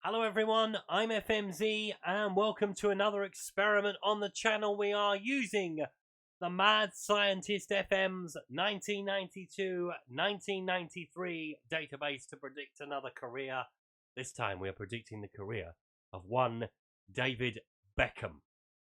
Hello everyone, I'm FMZ and welcome to another experiment on the channel. We are using the Mad Scientist FM's 1992-1993 database to predict another career. This time we are predicting the career of one David Beckham.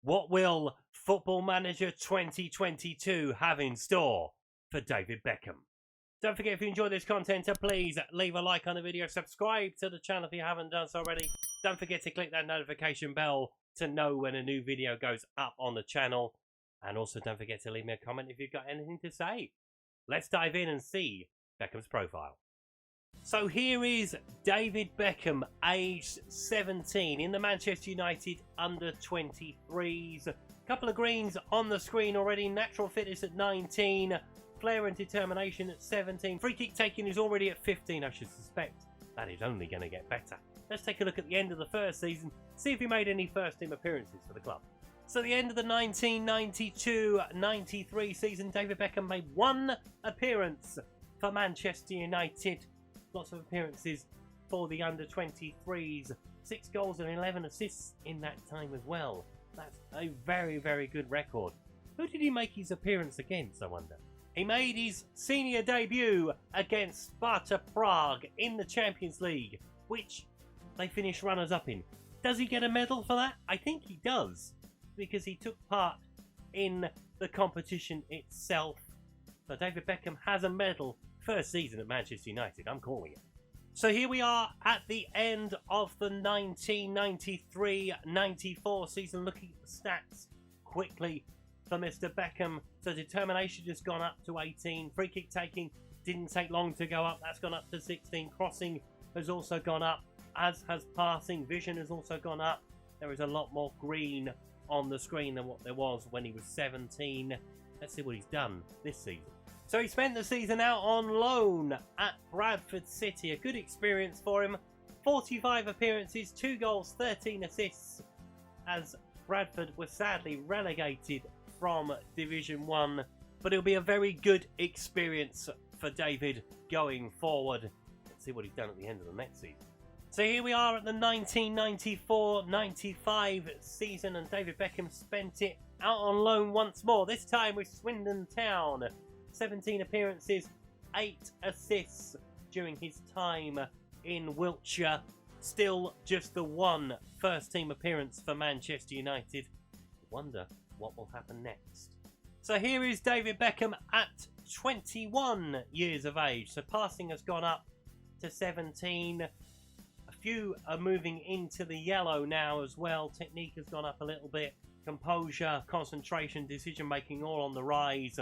What will Football Manager 2022 have in store for David Beckham? Don't forget, if you enjoy this content, to please leave a like on the video, subscribe to the channel if you haven't done so already. Don't forget to click that notification bell to know when a new video goes up on the channel. And also don't forget to leave me a comment if you've got anything to say. Let's dive in and see Beckham's profile. So here is David Beckham, aged 17, in the Manchester United under-23s. Couple of greens on the screen already, natural fitness at 19. Flair and determination at 17. Free kick taking is already at 15. I should suspect that is only going to get better. Let's take a look at the end of the first season, see if he made any first team appearances for the club. So the end of the 1992-93 season, David Beckham made one appearance for Manchester United. Lots of appearances for the under-23s. 6 goals and 11 assists in that time as well. That's a very, very good record. Who did he make his appearance against, I wonder? He made his senior debut against Sparta Prague in the Champions League, which they finished runners-up in. Does he get a medal for that? I think he does, because he took part in the competition itself. So David Beckham has a medal. First season at Manchester United, I'm calling it. So here we are at the end of the 1993-94 season, looking at the stats quickly for Mr. Beckham. So determination has gone up to 18. Free kick taking didn't take long to go up. That's gone up to 16. Crossing has also gone up, as has passing. Vision has also gone up. There is a lot more green on the screen than what there was when he was 17. Let's see what he's done this season. So he spent the season out on loan at Bradford City. A good experience for him. 45 appearances, 2 goals, 13 assists, as Bradford was sadly relegated from Division 1, but it'll be a very good experience for David going forward. Let's see what he's done at the end of the next season. So here we are at the 1994-95 season, and David Beckham spent it out on loan once more, this time with Swindon Town. 17 appearances, 8 assists during his time in Wiltshire. Still just the one first team appearance for Manchester United. Wonder what will happen next. So here is David Beckham at 21 years of age. So passing has gone up to 17. A few are moving into the yellow now as well. Technique has gone up a little bit. Composure, concentration, decision making all on the rise.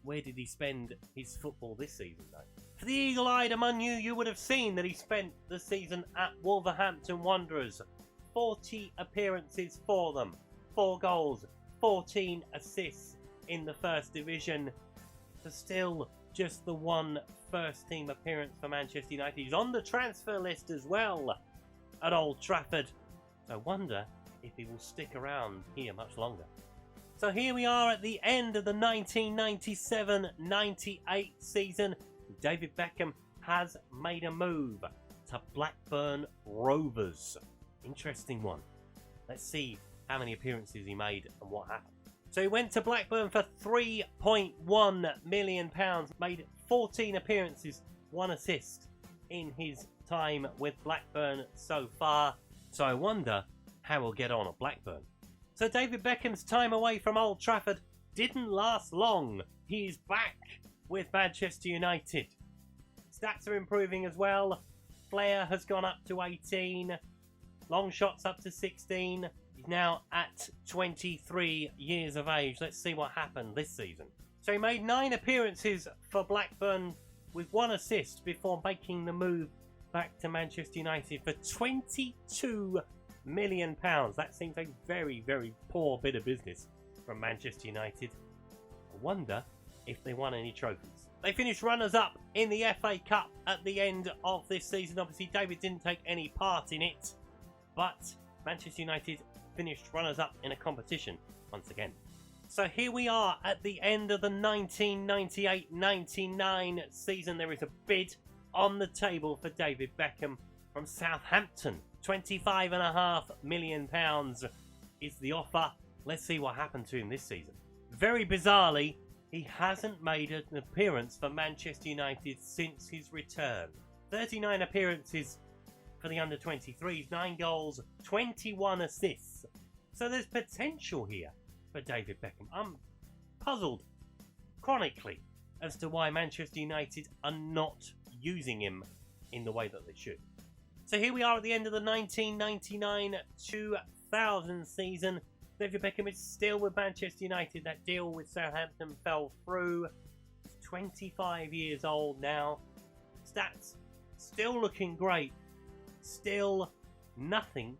Where did he spend his football this season though? For the eagle-eyed among you, you would have seen that he spent the season at Wolverhampton Wanderers. 40 appearances for them. 4 goals, 14 assists in the first division. So still just the one first team appearance for Manchester United. He's on the transfer list as well at Old Trafford. So I wonder if he will stick around here much longer. So here we are at the end of the 1997-98 season. David Beckham has made a move to Blackburn Rovers. Interesting one. Let's see how many appearances he made and what happened. So he went to Blackburn for £3.1 million, made 14 appearances, 1 assist in his time with Blackburn so far. So I wonder how he'll get on at Blackburn. So David Beckham's time away from Old Trafford didn't last long. He's back with Manchester United. Stats are improving as well. Flair has gone up to 18. Long shots up to 16. He's now at 23 years of age. Let's see what happened this season. So he made 9 appearances for Blackburn with 1 assist before making the move back to Manchester United for £22 million. That seems a very, very poor bit of business from Manchester United. I wonder if they won any trophies. They finished runners-up in the FA Cup at the end of this season. Obviously, David didn't take any part in it, but Manchester United finished runners-up in a competition once again. So here we are at the end of the 1998-99 season. There is a bid on the table for David Beckham from Southampton £25.5 million is the offer. Let's see what happened to him this season. Very bizarrely, he hasn't made an appearance for Manchester United since his return. 39 appearances for the under-23s, 9 goals, 21 assists. So there's potential here for David Beckham. I'm puzzled chronically as to why Manchester United are not using him in the way that they should. So here we are at the end of the 1999-2000 season. David Beckham is still with Manchester United. That deal with Southampton fell through. He's 25 years old now. Stats still looking great. Still nothing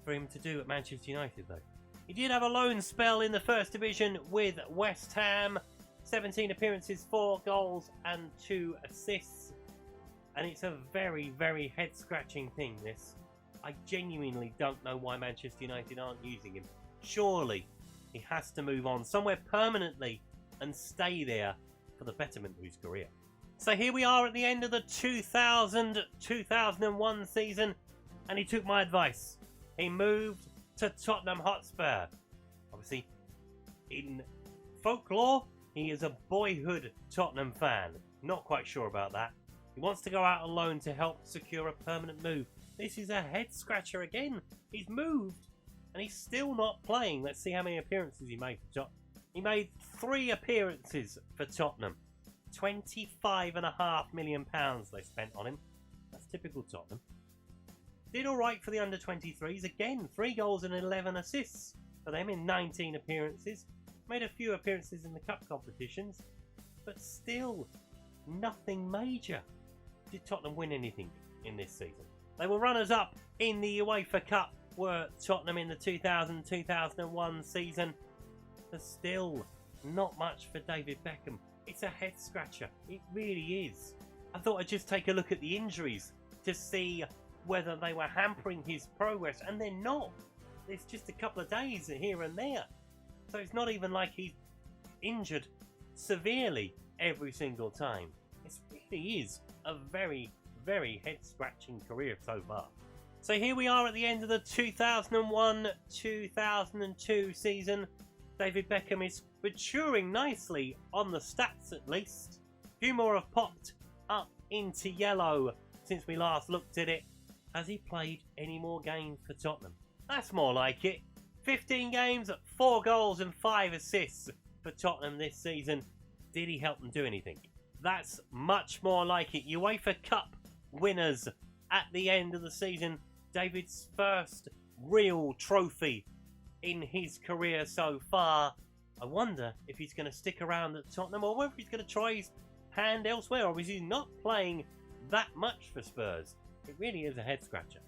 for him to do at Manchester United though. He did have a loan spell in the First Division with West Ham. 17 appearances, 4 goals and 2 assists. And it's a very, very head-scratching thing, this. I genuinely don't know why Manchester United aren't using him. Surely he has to move on somewhere permanently and stay there for the betterment of his career. So here we are at the end of the 2000-2001 season, and he took my advice. He moved to Tottenham Hotspur. Obviously, in folklore, he is a boyhood Tottenham fan. Not quite sure about that. He wants to go out on loan to help secure a permanent move. This is a head-scratcher again. He's moved, and he's still not playing. Let's see how many appearances he made for Tottenham. He made 3 appearances for Tottenham. £25.5 million they spent on him. That's typical Tottenham. Did alright for the under-23s. Again, 3 goals and 11 assists for them in 19 appearances. Made a few appearances in the cup competitions, but still nothing major. Did Tottenham win anything in this season? They were runners-up in the UEFA Cup, were Tottenham in the 2000-2001 season. But still, not much for David Beckham. It's a head-scratcher. It really is. I thought I'd just take a look at the injuries to see whether they were hampering his progress, and they're not. It's just a couple of days here and there. So it's not even like he's injured severely every single time. It really is a very, very head-scratching career so far. So here we are at the end of the 2001-2002 season. David Beckham is maturing nicely on the stats at least. A few more have popped up into yellow since we last looked at it. Has he played any more games for Tottenham? That's more like it. 15 games, 4 goals and 5 assists for Tottenham this season. Did he help them do anything? That's much more like it. UEFA Cup winners at the end of the season. David's first real trophy in his career so far. I wonder if he's going to stick around at Tottenham or whether he's going to try his hand elsewhere. Obviously, he's not playing that much for Spurs. It really is a head-scratcher.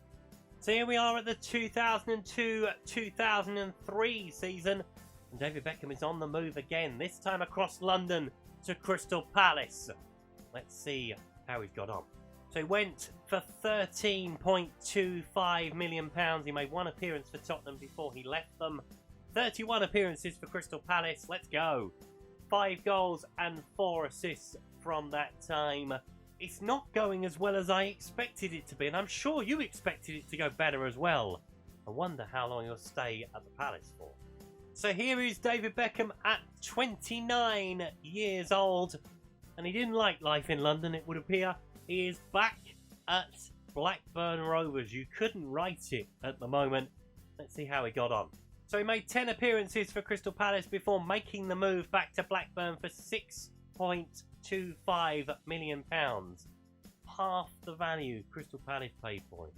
So here we are at the 2002-2003 season. And David Beckham is on the move again, this time across London to Crystal Palace. Let's see how he's got on. So he went for £13.25 million. He made 1 appearance for Tottenham before he left them. 31 appearances for Crystal Palace. Let's go. 5 goals and 4 assists from that time. It's not going as well as I expected it to be, and I'm sure you expected it to go better as well. I wonder how long he'll stay at the Palace for. So here is David Beckham at 29 years old, and he didn't like life in London, it would appear. He is back at Blackburn Rovers. You couldn't write it at the moment. Let's see how he got on. So he made 10 appearances for Crystal Palace before making the move back to Blackburn for £6.25 million. Half the value Crystal Palace paid for him.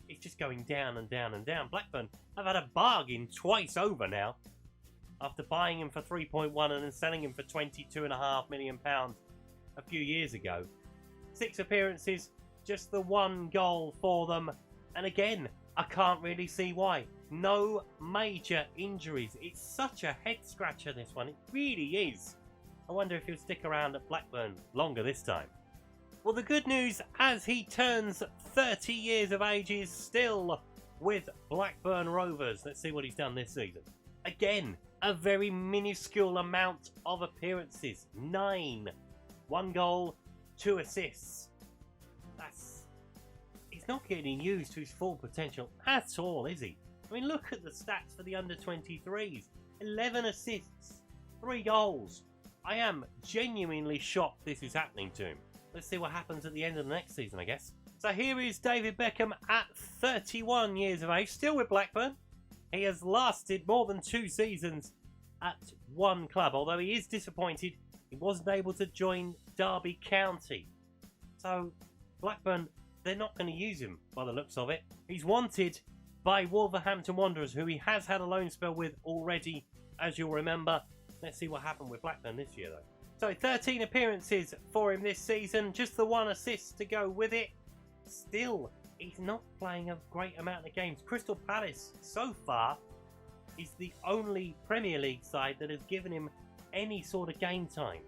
It's just going down and down and down. Blackburn have had a bargain twice over now, after buying him for 3.1 and then selling him for £22.5 million a few years ago. 6 appearances, just the 1 goal for them. And again, I can't really see why. No major injuries. It's such a head scratcher, this one. It really is. I wonder if he'll stick around at Blackburn longer this time. Well, the good news, as he turns 30 years of age, is still with Blackburn Rovers. Let's see what he's done this season. Again, a very minuscule amount of appearances. 9. 1 goal, 2 assists. he's not getting used to his full potential at all, is he? I mean, look at the stats for the under-23s. 11 assists, 3 goals. I am genuinely shocked this is happening to him. Let's see what happens at the end of the next season, I guess. So here is David Beckham at 31 years of age, still with Blackburn. He has lasted more than 2 seasons at one club, although he is disappointed he wasn't able to join Derby County. So Blackburn, they're not going to use him by the looks of it. He's wanted by Wolverhampton Wanderers, who he has had a loan spell with already, as you'll remember. Let's see what happened with Blackburn this year, though. So 13 appearances for him this season, just the 1 assist to go with it. Still, he's not playing a great amount of games. Crystal Palace, so far, is the only Premier League side that has given him any sort of game time.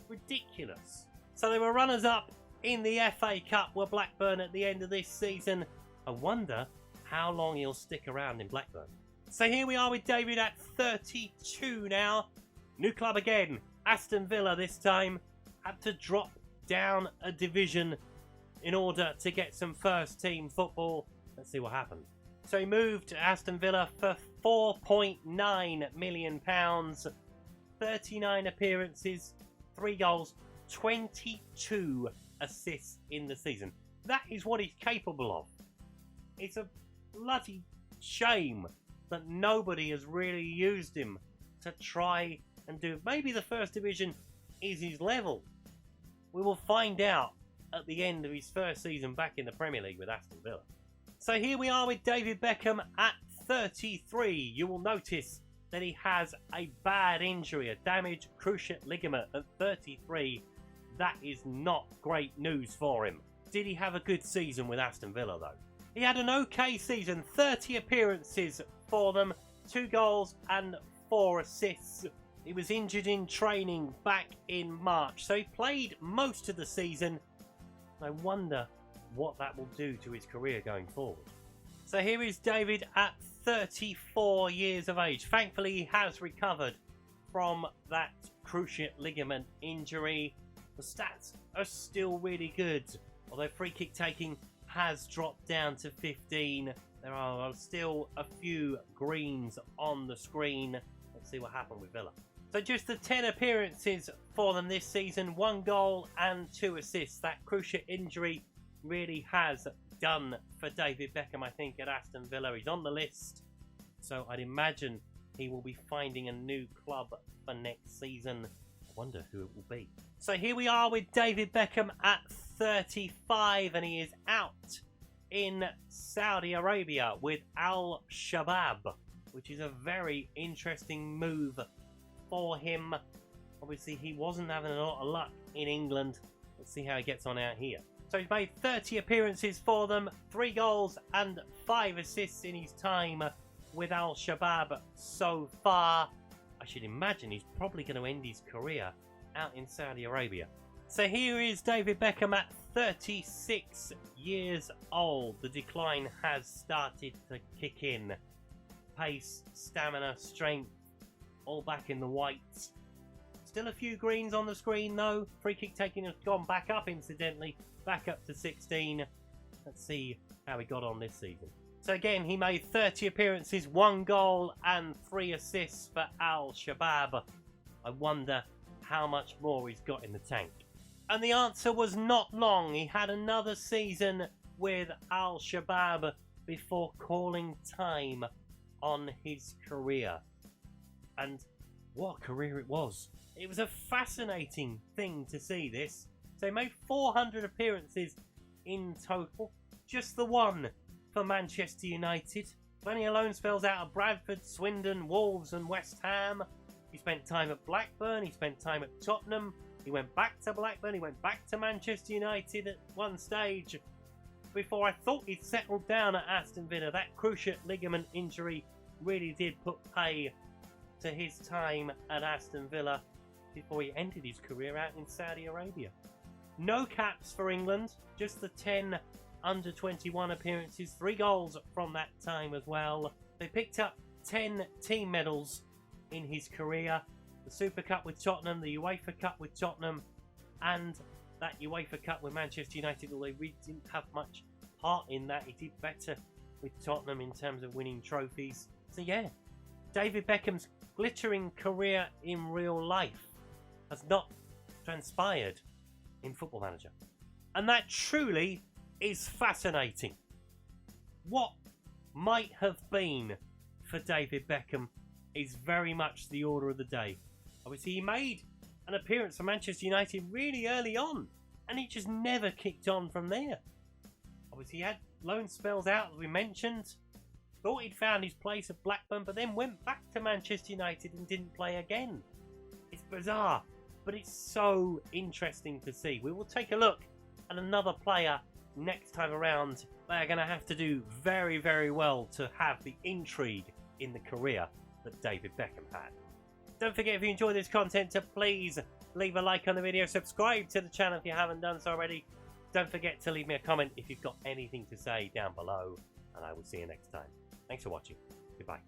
Ridiculous. So they were runners-up in the FA Cup, were Blackburn at the end of this season. I wonder how long he'll stick around in Blackburn. So here we are with David at 32 now. New club again. Aston Villa this time. Had to drop down a division in order to get some first team football. Let's see what happened. So he moved to Aston Villa for £4.9 million. 39 appearances, 3 goals, 22 assists in the season. That is what he's capable of. It's a bloody shame that nobody has really used him to try and do. Maybe the first division is his level. We will find out at the end of his first season back in the Premier League with Aston Villa. So here we are with David Beckham at 33. You will notice that he has a bad injury, a damaged cruciate ligament at 33. That is not great news for him. Did he have a good season with Aston Villa, though? He had an okay season, 30 appearances for them, 2 goals and 4 assists. He was injured in training back in March, so he played most of the season. I wonder what that will do to his career going forward. So here is David at 34 years of age. Thankfully, he has recovered from that cruciate ligament injury. The stats are still really good, although free kick taking has dropped down to 15. There are still a few greens on the screen. Let's see what happened with Villa. So just the 10 appearances for them this season, 1 goal and 2 assists. That cruciate injury really has done for David Beckham, I think, at Aston Villa. He's on the list, so I'd imagine he will be finding a new club for next season. I wonder who it will be. So here we are with David Beckham at 35, and he is out in Saudi Arabia with Al Shabab, which is a very interesting move for him. Obviously, he wasn't having a lot of luck in England. Let's see how he gets on out here. So he's made 30 appearances for them, 3 goals and 5 assists in his time with Al Shabab so far. I should imagine he's probably going to end his career out in Saudi Arabia. So here is David Beckham at 36 years old. The decline has started to kick in. Pace, stamina, strength, all back in the whites. Still a few greens on the screen though. Free kick taking has gone back up, incidentally. Back up to 16. Let's see how he got on this season. So again, he made 30 appearances, 1 goal and 3 assists for Al Shabab. I wonder how much more he's got in the tank. And the answer was not long. He had another season with Al Shabab before calling time on his career. And what a career it was. It was a fascinating thing to see this. So he made 400 appearances in total. Just the 1 for Manchester United. Plenty of loan spells out of Bradford, Swindon, Wolves and West Ham. He spent time at Blackburn. He spent time at Tottenham. He went back to Blackburn. He went back to Manchester United at one stage. Before I thought he'd settled down at Aston Villa. That cruciate ligament injury really did put pay to his time at Aston Villa before he ended his career out in Saudi Arabia. No caps for England, just the 10 under-21 appearances, 3 goals from that time as well. They picked up 10 team medals in his career. The Super Cup with Tottenham, the UEFA Cup with Tottenham, and that UEFA Cup with Manchester United, although they really didn't have much part in that. He did better with Tottenham in terms of winning trophies. So yeah, David Beckham's glittering career in real life has not transpired in Football Manager. And that truly is fascinating. What might have been for David Beckham is very much the order of the day. Obviously, he made an appearance for Manchester United really early on, and he just never kicked on from there. Obviously, he had loan spells out, as we mentioned. Thought he'd found his place at Blackburn, but then went back to Manchester United and didn't play again. It's bizarre, but it's so interesting to see. We will take a look at another player next time around. They are going to have to do very, very well to have the intrigue in the career that David Beckham had. Don't forget, if you enjoy this content, to please leave a like on the video, subscribe to the channel if you haven't done so already. Don't forget to leave me a comment if you've got anything to say down below, and I will see you next time. Thanks for watching. Goodbye.